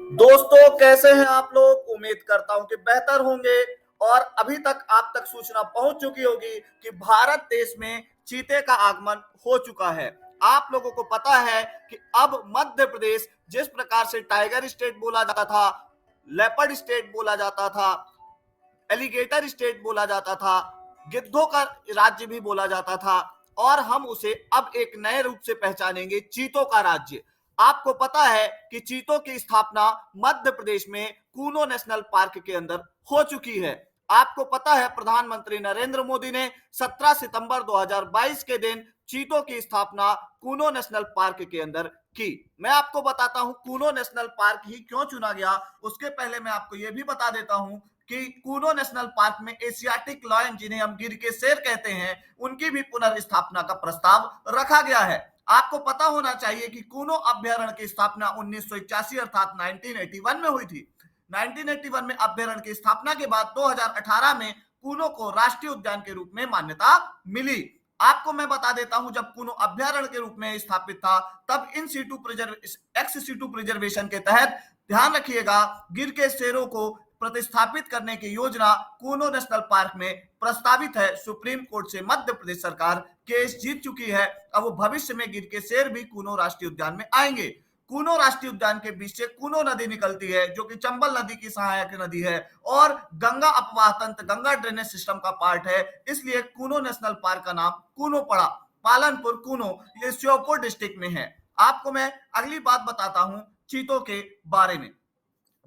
दोस्तों, कैसे हैं आप लोग। उम्मीद करता हूं कि बेहतर होंगे। और अभी तक आप तक सूचना पहुंच चुकी होगी कि भारत देश में चीते का आगमन हो चुका है। आप लोगों को पता है कि अब मध्य प्रदेश जिस प्रकार से टाइगर स्टेट बोला जाता था, लेपर्ड स्टेट बोला जाता था, एलिगेटर स्टेट बोला जाता था, गिद्धों का राज्य भी बोला जाता था, और हम उसे अब एक नए रूप से पहचानेंगे, चीतों का राज्य। आपको पता है कि चीतों की स्थापना मध्य प्रदेश में कूनो नेशनल पार्क के अंदर हो चुकी है। आपको पता है प्रधानमंत्री नरेंद्र मोदी ने 17 सितंबर 2022 के दिन चीतों की स्थापना कूनो नेशनल पार्क के अंदर की। मैं आपको बताता हूं कूनो नेशनल पार्क ही क्यों चुना गया। उसके पहले मैं आपको यह भी बता देता हूं कि कूनो नेशनल पार्क में एशियाटिक लायन, जिन्हें हम गिर के शेर कहते हैं, उनकी भी पुनर्स्थापना का प्रस्ताव रखा गया है। आपको पता होना चाहिए कि कूनो अभ्यारण्य की स्थापना 1981 अर्थात 1981 में हुई थी। 1981 में अभ्यारण्य की स्थापना के बाद 2018 में कूनो को राष्ट्रीय उद्यान के रूप में मान्यता मिली। आपको मैं बता देता हूं, जब कूनो अभ्यारण्य के रूप में स्थापित था, तब in situ ex situ preservation के तहत, ध्यान रखिएगा, गिर के शेरों को प्रतिस्थापित करने की योजना कूनो नेशनल पार्क में प्रस्तावित है। सुप्रीम कोर्ट से मध्य प्रदेश सरकार केस जीत चुकी है। अब वो भविष्य में गिर के शेर भी कूनो राष्ट्रीय उद्यान में आएंगे। कूनो राष्ट्रीय उद्यान के बीच से कूनो नदी निकलती है, जो कि चंबल नदी की सहायक नदी है और गंगा अपवाह तंत्र, गंगा ड्रेनेज सिस्टम का पार्ट है। इसलिए कूनो नेशनल पार्क का नाम कूनो पड़ा। पालनपुर कूनो ये श्योपुर डिस्ट्रिक्ट में है। आपको मैं अगली बात बताता हूं चीतों के बारे में।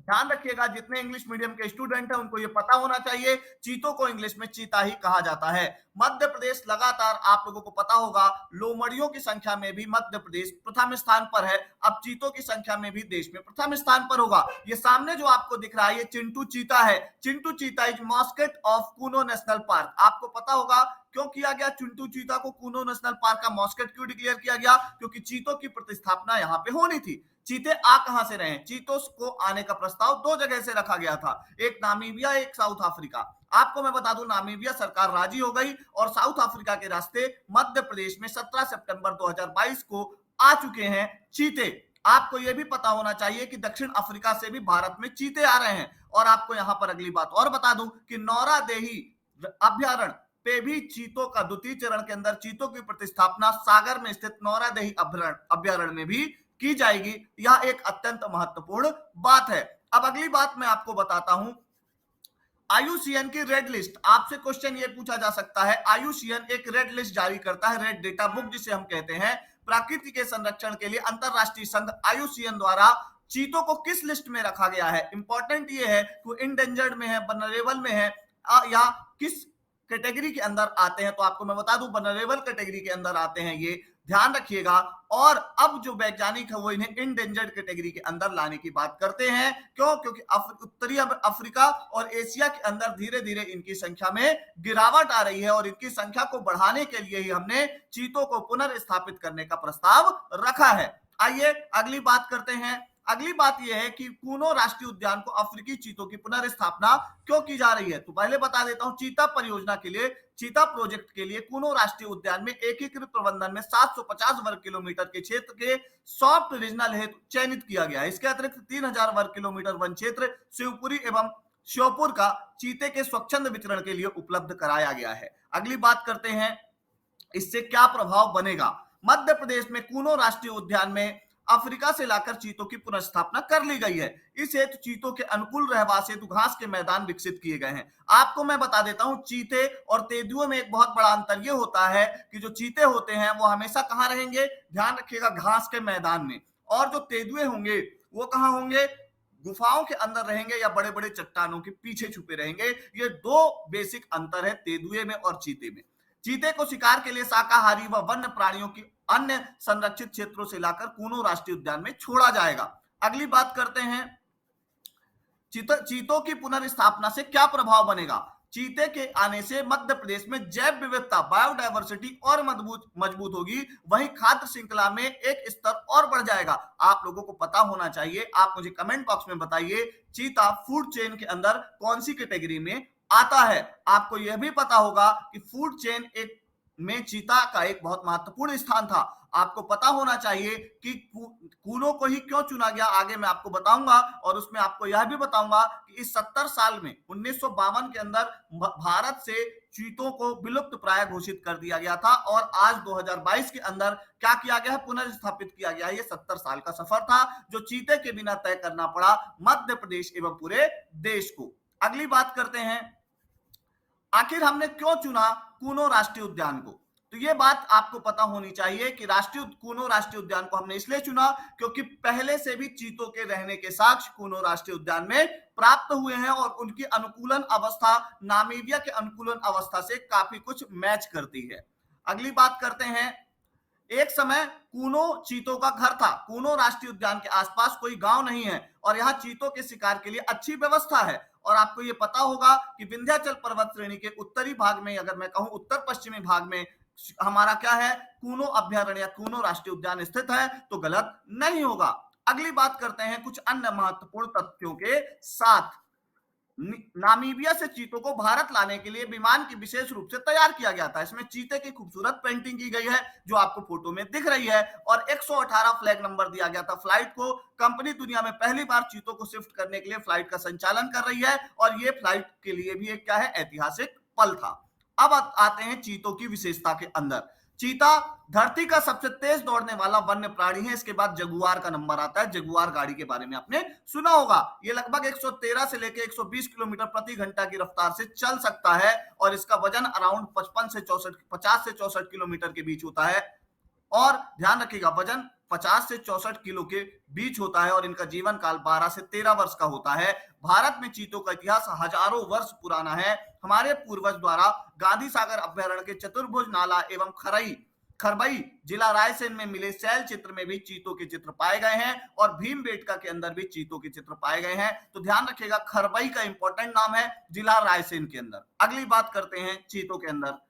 ध्यान रखिएगा, जितने इंग्लिश मीडियम के स्टूडेंट हैं उनको ये पता होना चाहिए, चीतों को इंग्लिश में चीता ही कहा जाता है। मध्य प्रदेश लगातार, आप लोगों को पता होगा, लोमड़ियों की संख्या में भी मध्य प्रदेश प्रथम स्थान पर है। अब चीतों की संख्या में भी देश में प्रथम स्थान पर होगा। ये सामने जो आपको दिख रहा है, ये चिंटू चीता है। Chintu cheetah is mascot of Kuno national park. आपको पता होगा क्यों किया गया चिंटू चीता को कूनो नेशनल पार्क का मॉस्केट क्यों डिक्लेयर किया गया? क्योंकि चीतों की प्रतिस्थापना यहाँ पे होनी थी। चीते आ कहां से रहे? चीतों को आने का प्रस्ताव दो जगह से रखा गया था, एक नामीबिया, एक साउथ अफ्रीका। आपको मैं बता दूं, नामीबिया सरकार राजी हो गई और साउथ अफ्रीका के रास्ते मध्य प्रदेश में 17 सितंबर 2022 को आ चुके हैं चीते। आपको यह भी पता होना चाहिए कि दक्षिण अफ्रीका से भी भारत में चीते आ रहे हैं। और आपको यहां पर अगली बात और बता दूं कि नौरादेही अभ्यारण्य पे भी चीतों का द्वितीय चरण के अंदर चीतों की प्रतिस्थापना सागर में स्थित नौरादेही अभ्यारण्य में भी की जाएगी। यह एक अत्यंत महत्वपूर्ण बात है। अब अगली बात मैं आपको बताता हूं, आईयूसीएन की रेड लिस्ट। आपसे क्वेश्चन ये पूछा जा सकता है, आईयूसीएन एक रेड लिस्ट जारी करता है, रेड डेटा बुक जिसे हम कहते हैं। प्रकृति के संरक्षण के लिए अंतरराष्ट्रीय संघ आईयूसीएन द्वारा चीतों को किस लिस्ट में रखा गया है? इंपॉर्टेंट ये है कि इंडेंजर्ड में है, वनरेबल में है, या किस कैटेगरी के अंदर आते हैं? तो आपको मैं बता दूं, वनरेबल कैटेगरी के अंदर आते हैं ये, ध्यान रखिएगा। और अब जो वैज्ञानिक है वो इन्हें इंडेंजर्ड कैटेगरी के अंदर लाने की बात करते हैं। क्यों? क्योंकि उत्तरी अफ्रीका और एशिया के अंदर धीरे धीरे इनकी संख्या में गिरावट आ रही है, और इनकी संख्या को बढ़ाने के लिए ही हमने चीतों को पुनर्स्थापित करने का प्रस्ताव रखा है। आइए अगली बात करते हैं। अगली बात यह है कि कूनो राष्ट्रीय उद्यान को अफ्रीकी चीतों की पुनर्स्थापना क्यों की जा रही है? तो पहले बता देता हूं, चीता परियोजना के लिए, चीता प्रोजेक्ट के लिए कूनो राष्ट्रीय उद्यान में एकीकृत प्रबंधन में 750 वर्ग किलोमीटर के क्षेत्र के सॉफ्ट रीजनल हेतु चयनित किया गया है। इसके अतिरिक्त 3000 वर्ग किलोमीटर वन क्षेत्र शिवपुरी एवं श्योपुर का चीते के स्वच्छंद विचरण के लिए उपलब्ध कराया गया है। अगली बात करते हैं, इससे क्या प्रभाव बनेगा? मध्य प्रदेश में कूनो राष्ट्रीय उद्यान में अफ्रीका से लाकर चीतों की पुनर्स्थापना कर ली गई है। इस हेतु चीतों के अनुकूल रहवास हेतु घास के मैदान विकसित किए गए हैं। आपको मैं बता देता हूं, चीते और तेंदुओं में एक बहुत बड़ा अंतर यह होता है कि जो चीते होते हैं वो हमेशा कहां रहेंगे? ध्यान रखिएगा, घास के मैदान में। और जो तेंदुए होंगे वो कहां होंगे? गुफाओं के अंदर रहेंगे या बड़े बड़े चट्टानों के पीछे छुपे रहेंगे। ये दो बेसिक अंतर है तेंदुए में और चीते में। चीते को शिकार के लिए शाकाहारी व वन्य प्राणियों की अन्य संरक्षित क्षेत्रों से लाकर कूनो राष्ट्रीय उद्यान में छोड़ा जाएगा। अगली बात करते हैं, चीतों की पुनर्स्थापना से क्या प्रभाव बनेगा? चीते के आने से मध्य प्रदेश में जैव विविधता, बायोडायवर्सिटी और मजबूत होगी। वहीं खाद्य श्रृंखला में एक स्तर और बढ़ जाएगा। आप लोगों को पता होना चाहिए, आप मुझे कमेंट बॉक्स में बताइए, चीता फूड चेन के अंदर कौन सी कैटेगरी में आता है? आपको यह भी पता होगा कि फूड चेन एक में चीता का एक बहुत महत्वपूर्ण स्थान था। आपको पता होना चाहिए कि कूनो को ही क्यों चुना गया, आगे मैं आपको बताऊंगा। और उसमें आपको यह भी बताऊंगा कि इस 70 साल में 1952 के अंदर भारत से चीतों को विलुप्त प्राय घोषित कर दिया गया था, और आज 2022 के अंदर क्या किया गया है, पुनर्स्थापित किया गया है। ये 70 साल का सफर था जो चीते के बिना तय करना पड़ा मध्य प्रदेश एवं पूरे देश को। अगली बात करते हैं, आखिर हमने क्यों चुना कूनो राष्ट्रीय उद्यान को। तो ये बात आपको पता होनी चाहिए कि कूनो राष्ट्रीय उद्यान को हमने इसलिए चुना क्योंकि पहले से भी चीतों के रहने के साक्ष्य कूनो राष्ट्रीय उद्यान में प्राप्त हुए हैं, और उनकी अनुकूलन अवस्था नामीबिया के अनुकूलन अवस्था से काफी कुछ मैच करती है। अगली बात करते हैं, एक समय कूनो चीतों का घर था। कूनो राष्ट्रीय उद्यान के आसपास कोई गांव नहीं है, और यहाँ चीतों के शिकार के लिए अच्छी व्यवस्था है। और आपको ये पता होगा कि विंध्याचल पर्वत श्रेणी के उत्तरी भाग में, अगर मैं कहूं उत्तर पश्चिमी भाग में, हमारा क्या है, कूनो अभ्यारण्य या कूनो राष्ट्रीय उद्यान स्थित है, तो गलत नहीं होगा। अगली बात करते हैं कुछ अन्य महत्वपूर्ण तथ्यों के साथ। नामीबिया से चीतों को भारत लाने के लिए विमान की विशेष रूप से तैयार किया गया था। इसमें चीते की खूबसूरत पेंटिंग की गई है जो आपको फोटो में दिख रही है, और 118 फ्लैग नंबर दिया गया था फ्लाइट को। कंपनी दुनिया में पहली बार चीतों को शिफ्ट करने के लिए फ्लाइट का संचालन कर रही है, और ये फ्लाइट के लिए भी एक क्या है, ऐतिहासिक पल था। अब आते हैं चीतों की विशेषता के अंदर। चीता धरती का सबसे तेज दौड़ने वाला वन्य प्राणी है। इसके बाद जगुआर का नंबर आता है। जगुआर गाड़ी के बारे में आपने सुना होगा। ये लगभग 113 से लेकर 120 किलोमीटर प्रति घंटा की रफ्तार से चल सकता है, और इसका वजन अराउंड 50 से 64 किलोमीटर के बीच होता है। और ध्यान रखिएगा, वजन 50 से 64 किलो के बीच होता है, और इनका जीवन काल 12 से 13 वर्ष का होता है। भारत में चीतों का इतिहास हजारों वर्ष पुराना है। हमारे पूर्वज द्वारा गांधी सागर अभ्यारण्य के चतुर्भुज नाला एवं खरबई जिला रायसेन में मिले शैल चित्र में भी चीतों के चित्र पाए गए हैं, और भीमबेटका के अंदर भी चीतों के चित्र पाए गए हैं। तो ध्यान रखिएगा, खरबई का इंपॉर्टेंट नाम है जिला रायसेन के अंदर। अगली बात करते हैं चीतों के अंदर।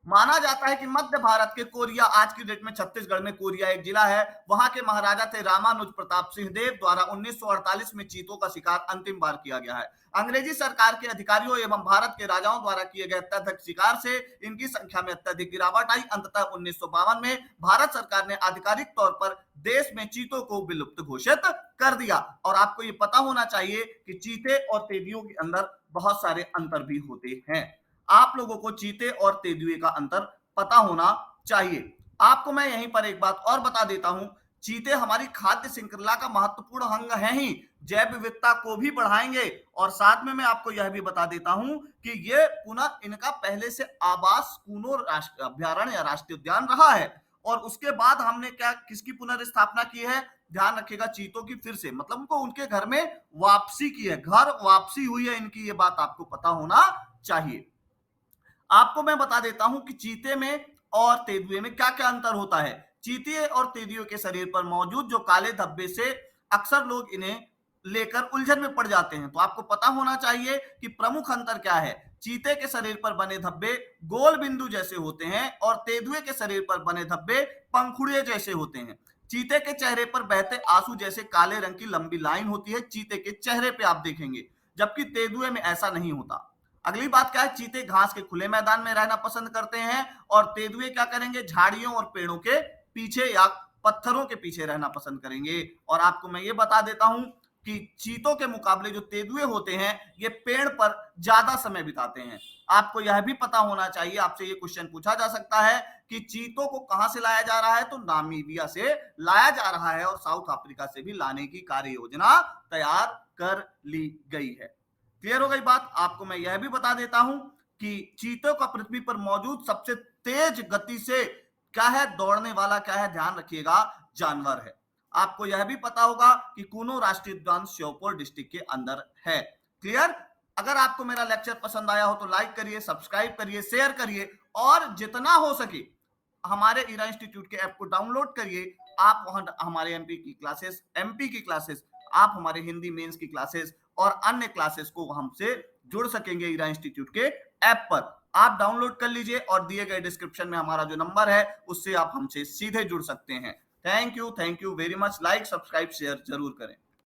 माना जाता है कि मध्य भारत के कोरिया, आज की डेट में छत्तीसगढ़ में कोरिया एक जिला है, वहां के महाराजा थे रामानुज प्रताप सिंह देव द्वारा 1948 में चीतों का शिकार अंतिम बार किया गया है। अंग्रेजी सरकार के अधिकारियों एवं भारत के राजाओं द्वारा किए गए अत्यधिक शिकार से इनकी संख्या में अत्यधिक गिरावट आई। अंततः 1952 में भारत सरकार ने आधिकारिक तौर पर देश में चीतों को विलुप्त घोषित कर दिया। और आपको ये पता होना चाहिए कि चीते और तेंदुओं के अंदर बहुत सारे अंतर भी होते हैं। आप लोगों को चीते और तेंदुए का अंतर पता होना चाहिए। आपको मैं यहीं पर एक बात और बता देता हूं, चीते हमारी खाद्य श्रृंखला का महत्वपूर्ण अंग है ही, जैव विविधता को भी बढ़ाएंगे। और साथ में मैं आपको यह भी बता देता हूं कि ये पुनः इनका पहले से आवास कूनो राष्ट्रीय अभ्यारण्य या राष्ट्रीय उद्यान रहा है, और उसके बाद हमने क्या किसकी पुनर्स्थापना की है, ध्यान रखिएगा, चीतों की फिर से, मतलब उनको उनके घर में वापसी की है, घर वापसी हुई है इनकी, ये बात आपको पता होना चाहिए। आपको मैं बता देता हूं कि चीते में और तेंदुए में क्या क्या अंतर होता है। चीते और तेंदुए के शरीर पर मौजूद जो काले धब्बे से अक्सर लोग इन्हें लेकर उलझन में पड़ जाते हैं। तो आपको पता होना चाहिए कि प्रमुख अंतर क्या है। चीते के शरीर पर बने धब्बे गोल बिंदु जैसे होते हैं, और तेंदुए के शरीर पर बने धब्बे पंखुड़ियों जैसे होते हैं। चीते के चेहरे पर बहते आंसू जैसे काले रंग की लंबी लाइन होती है, चीते के चेहरे पे आप देखेंगे, जबकि तेंदुए में ऐसा नहीं होता। अगली बात क्या है, चीते घास के खुले मैदान में रहना पसंद करते हैं, और तेंदुए क्या करेंगे, झाड़ियों और पेड़ों के पीछे या पत्थरों के पीछे रहना पसंद करेंगे। और आपको मैं ये बता देता हूं कि चीतों के मुकाबले जो तेंदुए होते हैं ये पेड़ पर ज्यादा समय बिताते हैं। आपको यह भी पता होना चाहिए, आपसे ये क्वेश्चन पूछा जा सकता है कि चीतों को कहां से लाया जा रहा है, तो नामीबिया से लाया जा रहा है, और साउथ अफ्रीका से भी लाने की कार्य योजना तैयार कर ली गई है। क्लियर हो गई बात। आपको मैं यह भी बता देता हूं कि चीतों का पृथ्वी पर मौजूद सबसे तेज गति से क्या है, दौड़ने वाला क्या है, ध्यान रखिएगा, जानवर है। आपको यह भी पता होगा कि कूनो राष्ट्रीय उद्यान श्योपुर डिस्ट्रिक्ट के अंदर है। क्लियर। अगर आपको मेरा लेक्चर पसंद आया हो तो लाइक करिए, सब्सक्राइब करिए, शेयर करिए, और जितना हो सके हमारे ईरा इंस्टीट्यूट के ऐप को डाउनलोड करिए। आप वहां हमारे एमपी की क्लासेस, आप हमारे हिंदी मेंस की क्लासेस और अन्य क्लासेस को हमसे जुड़ सकेंगे ईरा इंस्टीट्यूट के ऐप पर। आप डाउनलोड कर लीजिए, और दिए गए डिस्क्रिप्शन में हमारा जो नंबर है उससे आप हमसे सीधे जुड़ सकते हैं। Thank you very much. Like, subscribe, share जरूर करें।